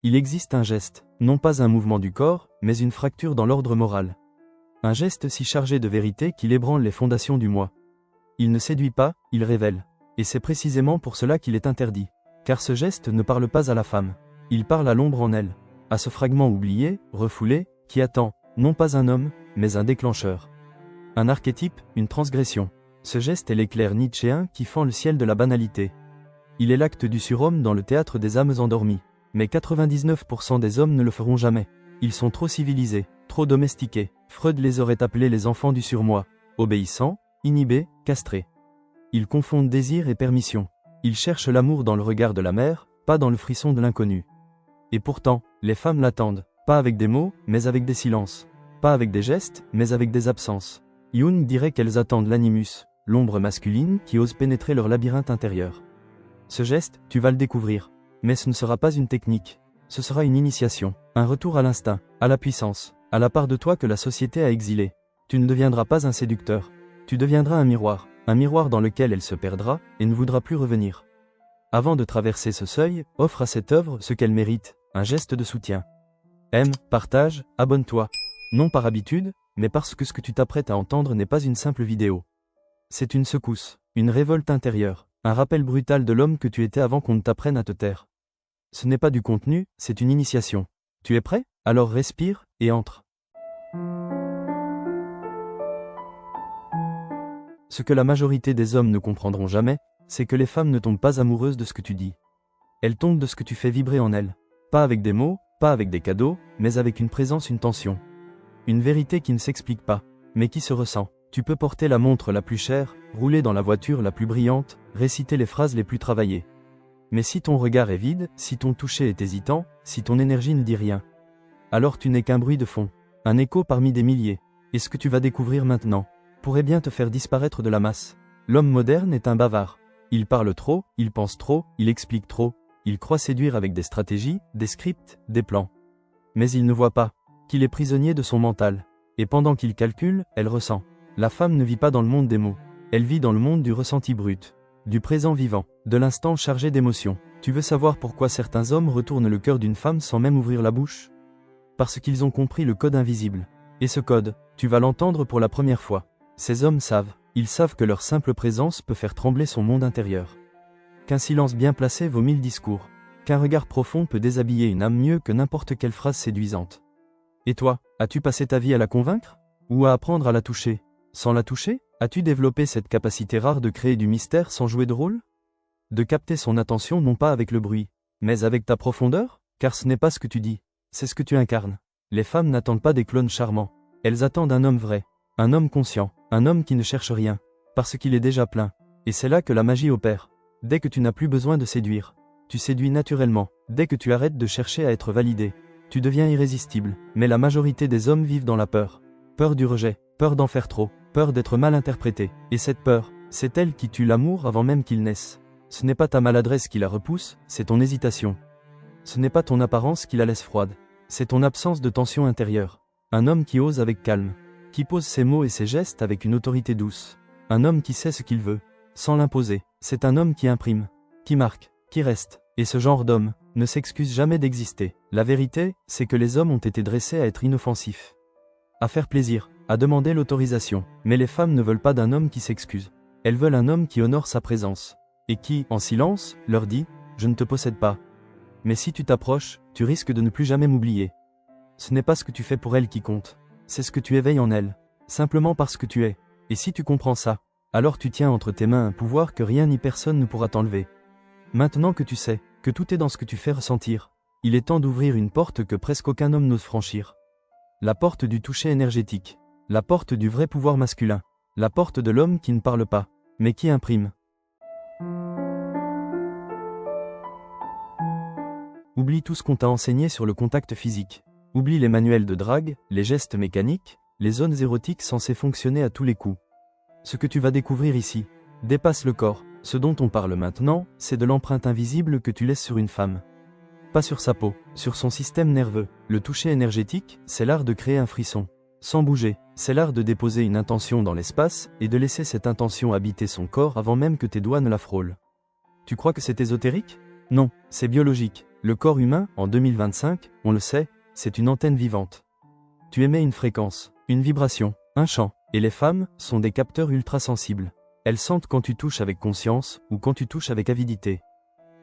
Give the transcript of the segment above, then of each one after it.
Il existe un geste, non pas un mouvement du corps, mais une fracture dans l'ordre moral. Un geste si chargé de vérité qu'il ébranle les fondations du moi. Il ne séduit pas, il révèle. Et c'est précisément pour cela qu'il est interdit. Car ce geste ne parle pas à la femme. Il parle à l'ombre en elle. À ce fragment oublié, refoulé, qui attend, non pas un homme, mais un déclencheur. Un archétype, une transgression. Ce geste est l'éclair nietzschéen qui fend le ciel de la banalité. Il est l'acte du surhomme dans le théâtre des âmes endormies. Mais 99% des hommes ne le feront jamais. Ils sont trop civilisés, trop domestiqués. Freud les aurait appelés les enfants du surmoi, obéissants, inhibés, castrés. Ils confondent désir et permission. Ils cherchent l'amour dans le regard de la mère, pas dans le frisson de l'inconnu. Et pourtant, les femmes l'attendent, pas avec des mots, mais avec des silences. Pas avec des gestes, mais avec des absences. Jung dirait qu'elles attendent l'animus, l'ombre masculine qui ose pénétrer leur labyrinthe intérieur. Ce geste, tu vas le découvrir. Mais ce ne sera pas une technique. Ce sera une initiation, un retour à l'instinct, à la puissance, à la part de toi que la société a exilée. Tu ne deviendras pas un séducteur. Tu deviendras un miroir dans lequel elle se perdra et ne voudra plus revenir. Avant de traverser ce seuil, offre à cette œuvre ce qu'elle mérite, un geste de soutien. Aime, partage, abonne-toi. Non par habitude, mais parce que ce que tu t'apprêtes à entendre n'est pas une simple vidéo. C'est une secousse, une révolte intérieure, un rappel brutal de l'homme que tu étais avant qu'on ne t'apprenne à te taire. Ce n'est pas du contenu, c'est une initiation. Tu es prêt? Alors respire, et entre. Ce que la majorité des hommes ne comprendront jamais, c'est que les femmes ne tombent pas amoureuses de ce que tu dis. Elles tombent de ce que tu fais vibrer en elles. Pas avec des mots, pas avec des cadeaux, mais avec une présence, une tension. Une vérité qui ne s'explique pas, mais qui se ressent. Tu peux porter la montre la plus chère, rouler dans la voiture la plus brillante, réciter les phrases les plus travaillées. Mais si ton regard est vide, si ton toucher est hésitant, si ton énergie ne dit rien, alors tu n'es qu'un bruit de fond, un écho parmi des milliers. Et ce que tu vas découvrir maintenant pourrait bien te faire disparaître de la masse. L'homme moderne est un bavard. Il parle trop, il pense trop, il explique trop, il croit séduire avec des stratégies, des scripts, des plans. Mais il ne voit pas qu'il est prisonnier de son mental. Et pendant qu'il calcule, elle ressent. La femme ne vit pas dans le monde des mots. Elle vit dans le monde du ressenti brut, du présent vivant, de l'instant chargé d'émotions. Tu veux savoir pourquoi certains hommes retournent le cœur d'une femme sans même ouvrir la bouche? Parce qu'ils ont compris le code invisible. Et ce code, tu vas l'entendre pour la première fois. Ces hommes savent, ils savent que leur simple présence peut faire trembler son monde intérieur. Qu'un silence bien placé vaut 1000 discours. Qu'un regard profond peut déshabiller une âme mieux que n'importe quelle phrase séduisante. Et toi, as-tu passé ta vie à la convaincre? Ou à apprendre à la toucher? Sans la toucher, as-tu développé cette capacité rare de créer du mystère sans jouer de rôle? De capter son attention non pas avec le bruit, mais avec ta profondeur? Car ce n'est pas ce que tu dis, c'est ce que tu incarnes. Les femmes n'attendent pas des clones charmants. Elles attendent un homme vrai, un homme conscient, un homme qui ne cherche rien, parce qu'il est déjà plein. Et c'est là que la magie opère. Dès que tu n'as plus besoin de séduire, tu séduis naturellement. Dès que tu arrêtes de chercher à être validé, tu deviens irrésistible. Mais la majorité des hommes vivent dans la peur. Peur du rejet, peur d'en faire trop, peur d'être mal interprété. Et cette peur, c'est elle qui tue l'amour avant même qu'il naisse. Ce n'est pas ta maladresse qui la repousse, c'est ton hésitation. Ce n'est pas ton apparence qui la laisse froide, c'est ton absence de tension intérieure. Un homme qui ose avec calme, qui pose ses mots et ses gestes avec une autorité douce. Un homme qui sait ce qu'il veut, sans l'imposer. C'est un homme qui imprime, qui marque, qui reste. Et ce genre d'homme ne s'excuse jamais d'exister. La vérité, c'est que les hommes ont été dressés à être inoffensifs, à faire plaisir, à demander l'autorisation. Mais les femmes ne veulent pas d'un homme qui s'excuse. Elles veulent un homme qui honore sa présence, et qui, en silence, leur dit « Je ne te possède pas. Mais si tu t'approches, tu risques de ne plus jamais m'oublier. » Ce n'est pas ce que tu fais pour elle qui compte, c'est ce que tu éveilles en elle, simplement parce que tu es. Et si tu comprends ça, alors tu tiens entre tes mains un pouvoir que rien ni personne ne pourra t'enlever. Maintenant que tu sais, que tout est dans ce que tu fais ressentir, il est temps d'ouvrir une porte que presque aucun homme n'ose franchir. La porte du toucher énergétique, la porte du vrai pouvoir masculin, la porte de l'homme qui ne parle pas, mais qui imprime. Oublie tout ce qu'on t'a enseigné sur le contact physique. Oublie les manuels de drague, les gestes mécaniques, les zones érotiques censées fonctionner à tous les coups. Ce que tu vas découvrir ici dépasse le corps. Ce dont on parle maintenant, c'est de l'empreinte invisible que tu laisses sur une femme. Pas sur sa peau, sur son système nerveux. Le toucher énergétique, c'est l'art de créer un frisson. Sans bouger, c'est l'art de déposer une intention dans l'espace et de laisser cette intention habiter son corps avant même que tes doigts ne la frôlent. Tu crois que c'est ésotérique? Non, c'est biologique. Le corps humain, en 2025, on le sait, c'est une antenne vivante. Tu émets une fréquence, une vibration, un chant, et les femmes sont des capteurs ultra-sensibles. Elles sentent quand tu touches avec conscience ou quand tu touches avec avidité.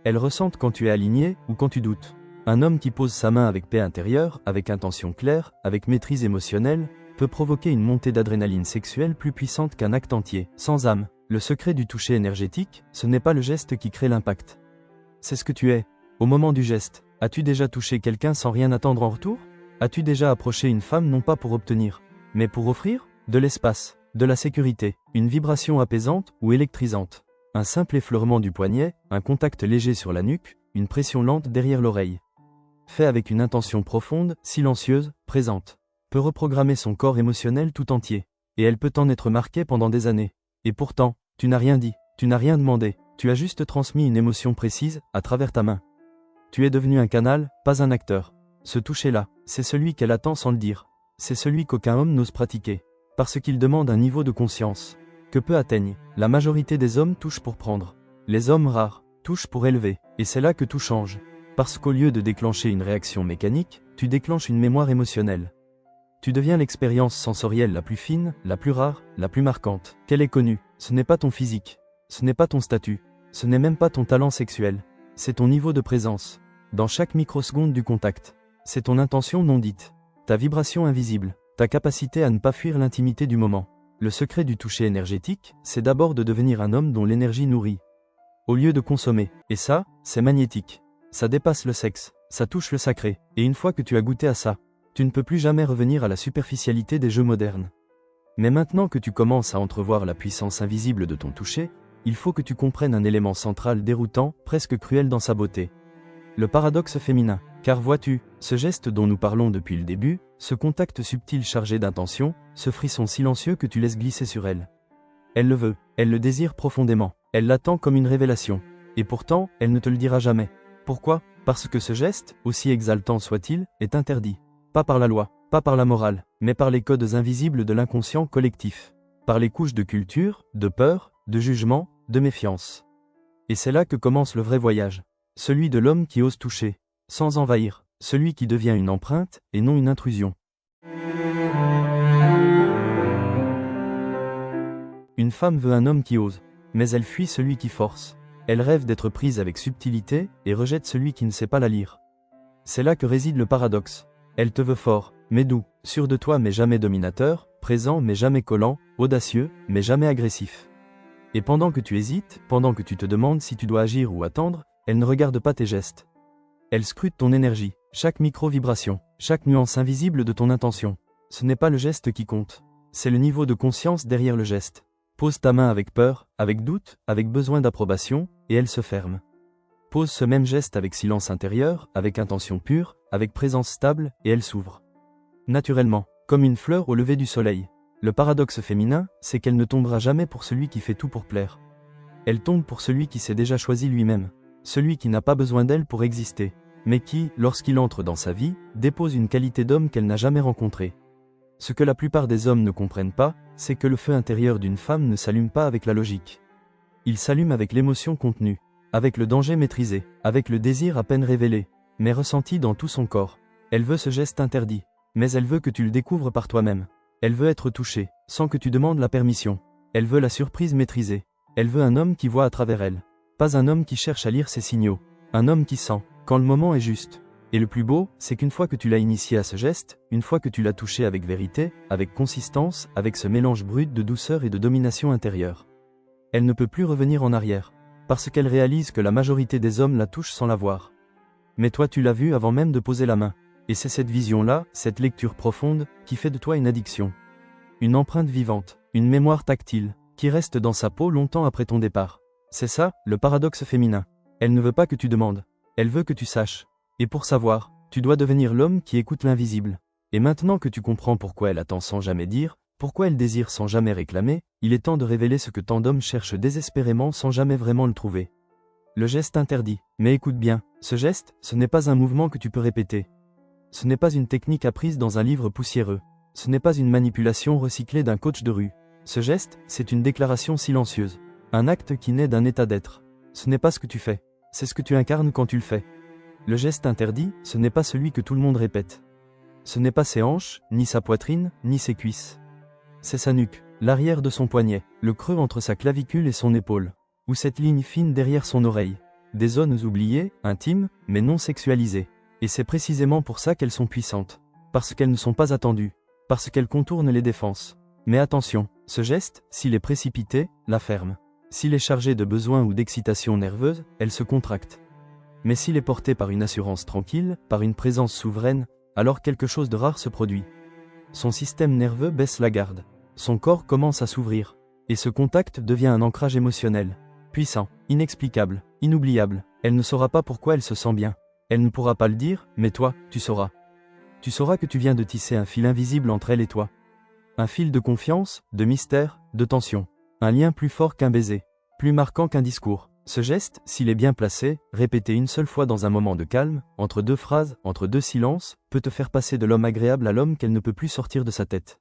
Elles ressentent quand tu es aligné ou quand tu doutes. Un homme qui pose sa main avec paix intérieure, avec intention claire, avec maîtrise émotionnelle, peut provoquer une montée d'adrénaline sexuelle plus puissante qu'un acte entier, sans âme. Le secret du toucher énergétique, ce n'est pas le geste qui crée l'impact. C'est ce que tu es. Au moment du geste, as-tu déjà touché quelqu'un sans rien attendre en retour? As-tu déjà approché une femme non pas pour obtenir, mais pour offrir de l'espace, de la sécurité, une vibration apaisante ou électrisante? Un simple effleurement du poignet, un contact léger sur la nuque, une pression lente derrière l'oreille. Fait avec une intention profonde, silencieuse, présente. Peut reprogrammer son corps émotionnel tout entier. Et elle peut en être marquée pendant des années. Et pourtant, tu n'as rien dit, tu n'as rien demandé, tu as juste transmis une émotion précise, à travers ta main. Tu es devenu un canal, pas un acteur. Ce toucher-là, c'est celui qu'elle attend sans le dire. C'est celui qu'aucun homme n'ose pratiquer. Parce qu'il demande un niveau de conscience que peu atteignent. La majorité des hommes touchent pour prendre. Les hommes rares touchent pour élever. Et c'est là que tout change. Parce qu'au lieu de déclencher une réaction mécanique, tu déclenches une mémoire émotionnelle. Tu deviens l'expérience sensorielle la plus fine, la plus rare, la plus marquante. Qu'elle est connue. Ce n'est pas ton physique. Ce n'est pas ton statut. Ce n'est même pas ton talent sexuel. C'est ton niveau de présence. Dans chaque microseconde du contact. C'est ton intention non dite. Ta vibration invisible. Ta capacité à ne pas fuir l'intimité du moment. Le secret du toucher énergétique, c'est d'abord de devenir un homme dont l'énergie nourrit. Au lieu de consommer. Et ça, c'est magnétique. Ça dépasse le sexe. Ça touche le sacré. Et une fois que tu as goûté à ça, tu ne peux plus jamais revenir à la superficialité des jeux modernes. Mais maintenant que tu commences à entrevoir la puissance invisible de ton toucher, il faut que tu comprennes un élément central déroutant, presque cruel dans sa beauté. Le paradoxe féminin. Car vois-tu, ce geste dont nous parlons depuis le début, ce contact subtil chargé d'intention, ce frisson silencieux que tu laisses glisser sur elle. Elle le veut, elle le désire profondément, elle l'attend comme une révélation. Et pourtant, elle ne te le dira jamais. Pourquoi? Parce que ce geste, aussi exaltant soit-il, est interdit. Pas par la loi, pas par la morale, mais par les codes invisibles de l'inconscient collectif. Par les couches de culture, de peur, de jugement, de méfiance. Et c'est là que commence le vrai voyage. Celui de l'homme qui ose toucher, sans envahir, celui qui devient une empreinte et non une intrusion. Une femme veut un homme qui ose, mais elle fuit celui qui force. Elle rêve d'être prise avec subtilité et rejette celui qui ne sait pas la lire. C'est là que réside le paradoxe. Elle te veut fort, mais doux, sûr de toi mais jamais dominateur, présent mais jamais collant, audacieux mais jamais agressif. Et pendant que tu hésites, pendant que tu te demandes si tu dois agir ou attendre, elle ne regarde pas tes gestes. Elle scrute ton énergie, chaque micro-vibration, chaque nuance invisible de ton intention. Ce n'est pas le geste qui compte, c'est le niveau de conscience derrière le geste. Pose ta main avec peur, avec doute, avec besoin d'approbation, et elle se ferme. Pose ce même geste avec silence intérieur, avec intention pure, avec présence stable, et elle s'ouvre. Naturellement, comme une fleur au lever du soleil. Le paradoxe féminin, c'est qu'elle ne tombera jamais pour celui qui fait tout pour plaire. Elle tombe pour celui qui s'est déjà choisi lui-même. Celui qui n'a pas besoin d'elle pour exister, mais qui, lorsqu'il entre dans sa vie, dépose une qualité d'homme qu'elle n'a jamais rencontrée. Ce que la plupart des hommes ne comprennent pas, c'est que le feu intérieur d'une femme ne s'allume pas avec la logique. Il s'allume avec l'émotion contenue, avec le danger maîtrisé, avec le désir à peine révélé, mais ressenti dans tout son corps. Elle veut ce geste interdit, mais elle veut que tu le découvres par toi-même. Elle veut être touchée, sans que tu demandes la permission. Elle veut la surprise maîtrisée. Elle veut un homme qui voit à travers elle. Pas un homme qui cherche à lire ses signaux. Un homme qui sent, quand le moment est juste. Et le plus beau, c'est qu'une fois que tu l'as initié à ce geste, une fois que tu l'as touché avec vérité, avec consistance, avec ce mélange brut de douceur et de domination intérieure, elle ne peut plus revenir en arrière, parce qu'elle réalise que la majorité des hommes la touchent sans la voir. Mais toi tu l'as vu avant même de poser la main. Et c'est cette vision-là, cette lecture profonde, qui fait de toi une addiction. Une empreinte vivante, une mémoire tactile, qui reste dans sa peau longtemps après ton départ. C'est ça, le paradoxe féminin. Elle ne veut pas que tu demandes, elle veut que tu saches. Et pour savoir, tu dois devenir l'homme qui écoute l'invisible. Et maintenant que tu comprends pourquoi elle attend sans jamais dire, pourquoi elle désire sans jamais réclamer, il est temps de révéler ce que tant d'hommes cherchent désespérément sans jamais vraiment le trouver. Le geste interdit. Mais écoute bien, ce geste, ce n'est pas un mouvement que tu peux répéter. Ce n'est pas une technique apprise dans un livre poussiéreux. Ce n'est pas une manipulation recyclée d'un coach de rue. Ce geste, c'est une déclaration silencieuse. Un acte qui naît d'un état d'être. Ce n'est pas ce que tu fais. c'est ce que tu incarnes quand tu le fais. Le geste interdit, ce n'est pas celui que tout le monde répète. Ce n'est pas ses hanches, ni sa poitrine, ni ses cuisses. C'est sa nuque, l'arrière de son poignet, le creux entre sa clavicule et son épaule, ou cette ligne fine derrière son oreille. Des zones oubliées, intimes, mais non sexualisées. Et c'est précisément pour ça qu'elles sont puissantes. Parce qu'elles ne sont pas attendues. Parce qu'elles contournent les défenses. Mais attention, ce geste, s'il est précipité, la ferme. S'il est chargé de besoin ou d'excitation nerveuse, elle se contracte. Mais s'il est porté par une assurance tranquille, par une présence souveraine, alors quelque chose de rare se produit. Son système nerveux baisse la garde. Son corps commence à s'ouvrir. Et ce contact devient un ancrage émotionnel. Puissant, inexplicable, inoubliable. Elle ne saura pas pourquoi elle se sent bien. Elle ne pourra pas le dire, mais toi, tu sauras. Tu sauras que tu viens de tisser un fil invisible entre elle et toi. Un fil de confiance, de mystère, de tension. Un lien plus fort qu'un baiser. Plus marquant qu'un discours. Ce geste, s'il est bien placé, répété une seule fois dans un moment de calme, entre deux phrases, entre deux silences, peut te faire passer de l'homme agréable à l'homme qu'elle ne peut plus sortir de sa tête.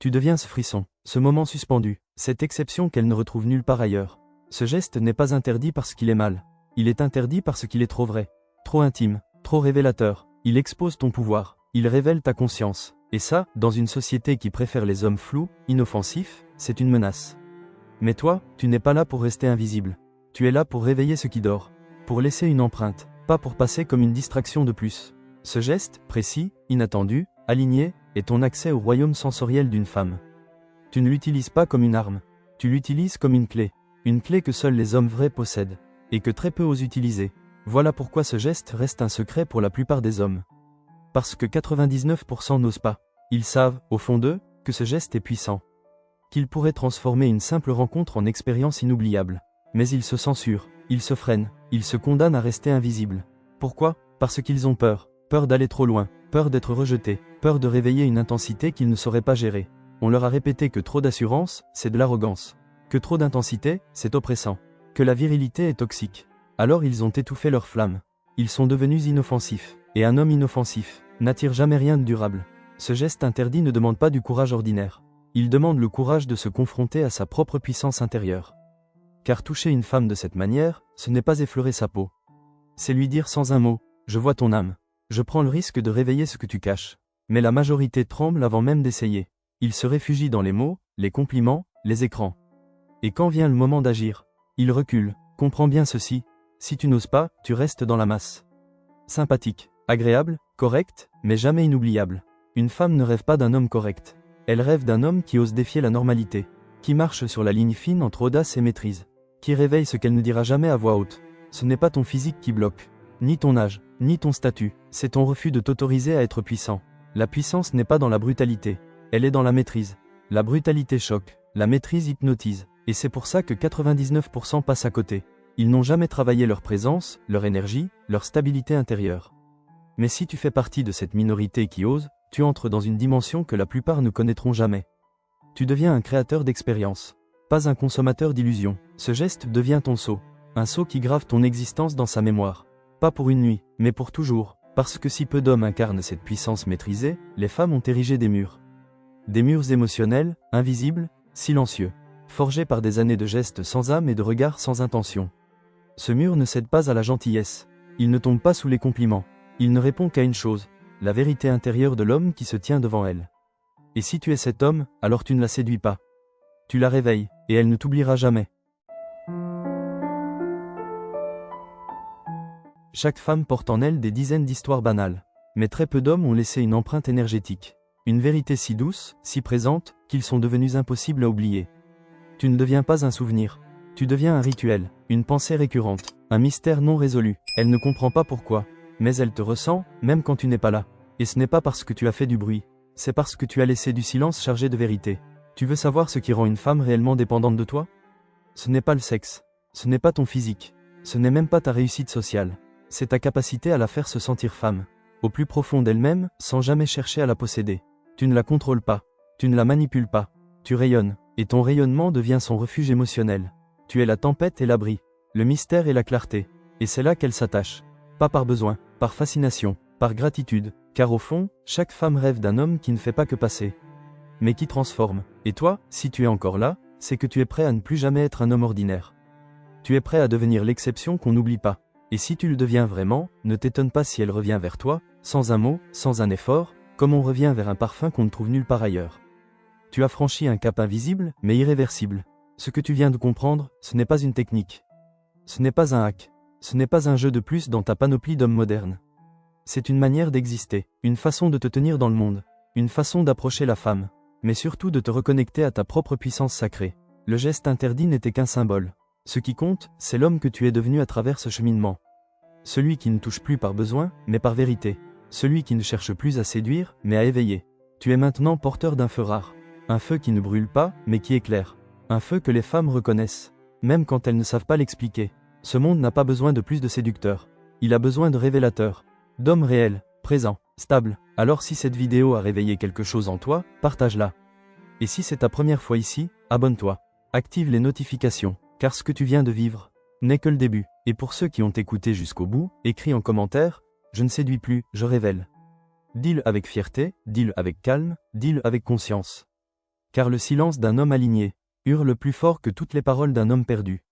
Tu deviens ce frisson, ce moment suspendu, cette exception qu'elle ne retrouve nulle part ailleurs. Ce geste n'est pas interdit parce qu'il est mal. Il est interdit parce qu'il est trop vrai, trop intime, trop révélateur. Il expose ton pouvoir, il révèle ta conscience. Et ça, dans une société qui préfère les hommes flous, inoffensifs, c'est une menace. Mais toi, tu n'es pas là pour rester invisible. Tu es là pour réveiller ce qui dort, pour laisser une empreinte, pas pour passer comme une distraction de plus. Ce geste, précis, inattendu, aligné, est ton accès au royaume sensoriel d'une femme. Tu ne l'utilises pas comme une arme, tu l'utilises comme une clé que seuls les hommes vrais possèdent, et que très peu osent utiliser. Voilà pourquoi ce geste reste un secret pour la plupart des hommes. Parce que 99% n'osent pas. Ils savent, au fond d'eux, que ce geste est puissant. Qu'il pourrait transformer une simple rencontre en expérience inoubliable. Mais ils se censurent, ils se freinent, ils se condamnent à rester invisibles. Pourquoi ? Parce qu'ils ont peur. Peur d'aller trop loin, peur d'être rejetés, peur de réveiller une intensité qu'ils ne sauraient pas gérer. On leur a répété que trop d'assurance, c'est de l'arrogance. Que trop d'intensité, c'est oppressant. Que la virilité est toxique. Alors ils ont étouffé leur flamme. Ils sont devenus inoffensifs. Et un homme inoffensif n'attire jamais rien de durable. Ce geste interdit ne demande pas du courage ordinaire. Il demande le courage de se confronter à sa propre puissance intérieure. Car toucher une femme de cette manière, ce n'est pas effleurer sa peau. C'est lui dire sans un mot, je vois ton âme. Je prends le risque de réveiller ce que tu caches. Mais la majorité tremble avant même d'essayer. Ils se réfugient dans les mots, les compliments, les écrans. Et quand vient le moment d'agir, ils reculent. Comprends bien ceci, si tu n'oses pas, tu restes dans la masse. Sympathique, agréable, correct, mais jamais inoubliable. Une femme ne rêve pas d'un homme correct. Elle rêve d'un homme qui ose défier la normalité, qui marche sur la ligne fine entre audace et maîtrise, qui réveille ce qu'elle ne dira jamais à voix haute. Ce n'est pas ton physique qui bloque, ni ton âge, ni ton statut, c'est ton refus de t'autoriser à être puissant. La puissance n'est pas dans la brutalité, elle est dans la maîtrise. La brutalité choque, la maîtrise hypnotise, et c'est pour ça que 99% passent à côté. Ils n'ont jamais travaillé leur présence, leur énergie, leur stabilité intérieure. Mais si tu fais partie de cette minorité qui ose, tu entres dans une dimension que la plupart ne connaîtront jamais. Tu deviens un créateur d'expériences, pas un consommateur d'illusions. Ce geste devient ton sceau, un sceau qui grave ton existence dans sa mémoire. Pas pour une nuit, mais pour toujours, parce que si peu d'hommes incarnent cette puissance maîtrisée, les femmes ont érigé des murs. Des murs émotionnels, invisibles, silencieux, forgés par des années de gestes sans âme et de regards sans intention. Ce mur ne cède pas à la gentillesse, il ne tombe pas sous les compliments, il ne répond qu'à une chose, la vérité intérieure de l'homme qui se tient devant elle. Et si tu es cet homme, alors tu ne la séduis pas. Tu la réveilles, et elle ne t'oubliera jamais. Chaque femme porte en elle des dizaines d'histoires banales, mais très peu d'hommes ont laissé une empreinte énergétique. Une vérité si douce, si présente, qu'ils sont devenus impossibles à oublier. Tu ne deviens pas un souvenir. Tu deviens un rituel, une pensée récurrente, un mystère non résolu. Elle ne comprend pas pourquoi, mais elle te ressent, même quand tu n'es pas là. Et ce n'est pas parce que tu as fait du bruit, c'est parce que tu as laissé du silence chargé de vérité. Tu veux savoir ce qui rend une femme réellement dépendante de toi ? Ce n'est pas le sexe, ce n'est pas ton physique, ce n'est même pas ta réussite sociale. C'est ta capacité à la faire se sentir femme, au plus profond d'elle-même, sans jamais chercher à la posséder. Tu ne la contrôles pas, tu ne la manipules pas, tu rayonnes, et ton rayonnement devient son refuge émotionnel. Tu es la tempête et l'abri, le mystère et la clarté, et c'est là qu'elle s'attache. Pas par besoin, par fascination, par gratitude, car au fond, chaque femme rêve d'un homme qui ne fait pas que passer, mais qui transforme. Et toi, si tu es encore là, c'est que tu es prêt à ne plus jamais être un homme ordinaire. Tu es prêt à devenir l'exception qu'on n'oublie pas. Et si tu le deviens vraiment, ne t'étonne pas si elle revient vers toi, sans un mot, sans un effort, comme on revient vers un parfum qu'on ne trouve nulle part ailleurs. Tu as franchi un cap invisible, mais irréversible. Ce que tu viens de comprendre, ce n'est pas une technique. Ce n'est pas un hack. Ce n'est pas un jeu de plus dans ta panoplie d'hommes modernes. C'est une manière d'exister, une façon de te tenir dans le monde, une façon d'approcher la femme, mais surtout de te reconnecter à ta propre puissance sacrée. Le geste interdit n'était qu'un symbole. Ce qui compte, c'est l'homme que tu es devenu à travers ce cheminement. Celui qui ne touche plus par besoin, mais par vérité. Celui qui ne cherche plus à séduire, mais à éveiller. Tu es maintenant porteur d'un feu rare. Un feu qui ne brûle pas, mais qui éclaire. Un feu que les femmes reconnaissent, même quand elles ne savent pas l'expliquer. Ce monde n'a pas besoin de plus de séducteurs. Il a besoin de révélateurs. D'hommes réels, présents, stables. Alors si cette vidéo a réveillé quelque chose en toi, partage-la. Et si c'est ta première fois ici, abonne-toi. Active les notifications, car ce que tu viens de vivre n'est que le début. Et pour ceux qui ont écouté jusqu'au bout, écris en commentaire, je ne séduis plus, je révèle. Dis-le avec fierté, dis-le avec calme, dis-le avec conscience. Car le silence d'un homme aligné hurle plus fort que toutes les paroles d'un homme perdu.